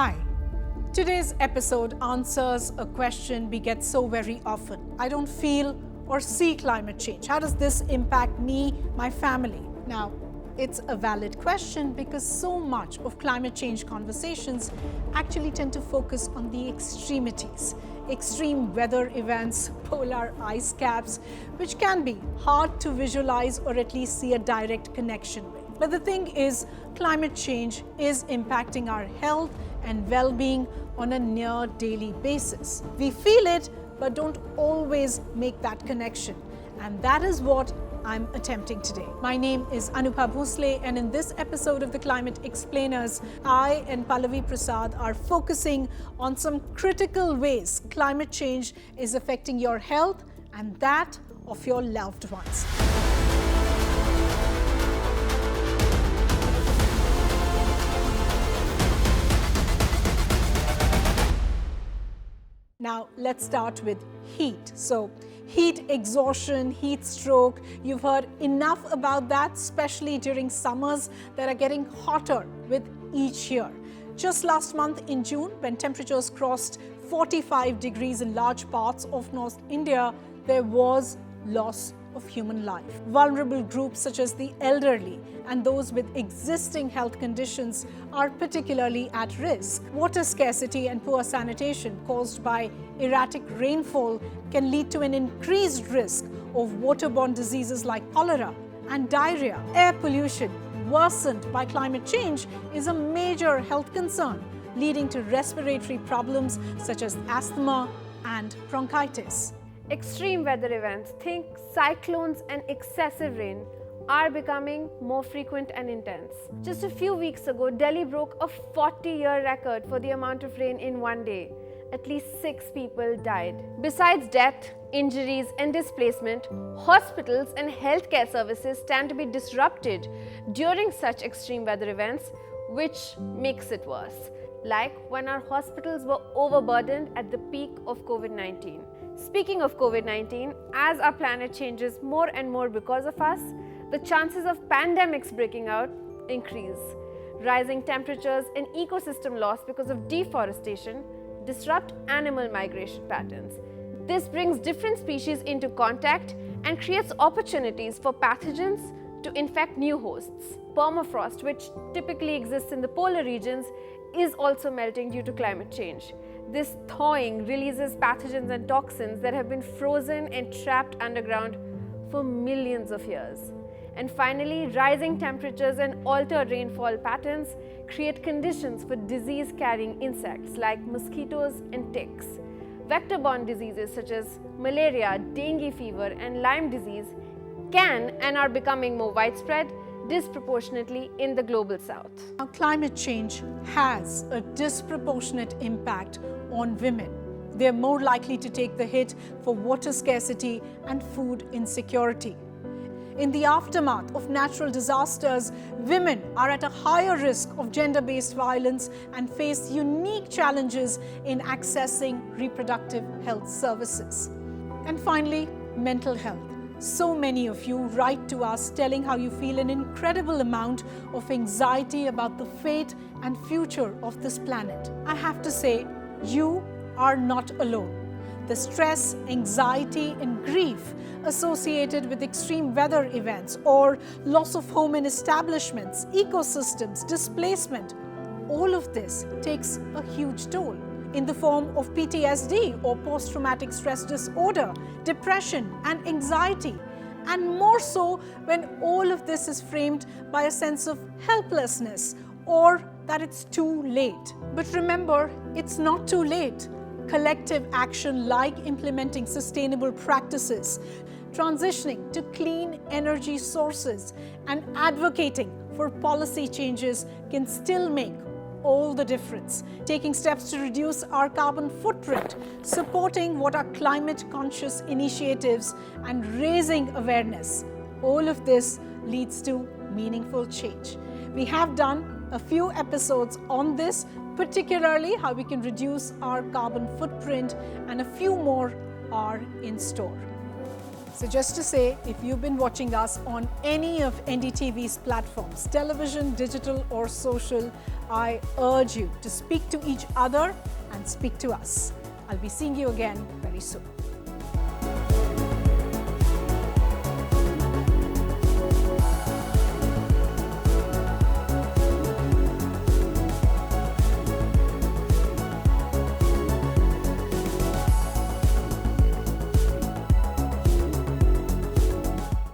Hi. Today's episode answers a question we get so very often. I don't feel or see climate change. How does this impact me, my family? Now, it's a valid question because so much of climate change conversations actually tend to focus on the extremities. Extreme weather events, polar ice caps, which can be hard to visualize or at least see a direct connection with. But the thing is, climate change is impacting our health and well-being on a near daily basis. We feel it, but don't always make that connection. And that is what I'm attempting today. My name is Anubha Bhonsle, and in this episode of the Climate Explainers, I and Pallavi Prasad are focusing on some critical ways climate change is affecting your health and that of your loved ones. Now, let's start with heat. So, heat exhaustion, heat stroke, you've heard enough about that, especially during summers that are getting hotter with each year. Just last month in June, when temperatures crossed 45 degrees in large parts of North India, there was loss of human life. Vulnerable groups such as the elderly and those with existing health conditions are particularly at risk. Water scarcity and poor sanitation caused by erratic rainfall can lead to an increased risk of waterborne diseases like cholera and diarrhea. Air pollution worsened by climate change is a major health concern, leading to respiratory problems such as asthma and bronchitis. Extreme weather events, think cyclones and excessive rain, are becoming more frequent and intense. Just a few weeks ago, Delhi broke a 40-year record for the amount of rain in one day. At least 6 people died. Besides death, injuries and displacement, hospitals and healthcare services stand to be disrupted during such extreme weather events, which makes it worse. Like when our hospitals were overburdened at the peak of COVID-19. Speaking of COVID-19, as our planet changes more and more because of us, the chances of pandemics breaking out increase. Rising temperatures and ecosystem loss because of deforestation disrupt animal migration patterns. This brings different species into contact and creates opportunities for pathogens to infect new hosts. Permafrost, which typically exists in the polar regions, is also melting due to climate change. This thawing releases pathogens and toxins that have been frozen and trapped underground for millions of years. And finally, rising temperatures and altered rainfall patterns create conditions for disease-carrying insects like mosquitoes and ticks. Vector-borne diseases such as malaria, dengue fever, and Lyme disease can and are becoming more widespread disproportionately in the global south. Now, climate change has a disproportionate impact on women. They're more likely to take the hit for water scarcity and food insecurity. In the aftermath of natural disasters, women are at a higher risk of gender-based violence and face unique challenges in accessing reproductive health services. And finally, mental health. So many of you write to us telling how you feel an incredible amount of anxiety about the fate and future of this planet. I have to say, you are not alone. The stress, anxiety, and grief associated with extreme weather events or loss of home and establishments, ecosystems, displacement, all of this takes a huge toll in the form of PTSD or post-traumatic stress disorder, depression and anxiety, and more so when all of this is framed by a sense of helplessness or that it's too late. But remember, it's not too late. Collective action like implementing sustainable practices, transitioning to clean energy sources, and advocating for policy changes can still make all the difference. Taking steps to reduce our carbon footprint, supporting what are climate-conscious initiatives, and raising awareness. All of this leads to meaningful change. We have done a few episodes on this, particularly how we can reduce our carbon footprint, and a few more are in store. So just to say, if you've been watching us on any of NDTV's platforms, television, digital or social, I urge you to speak to each other and speak to us. I'll be seeing you again very soon.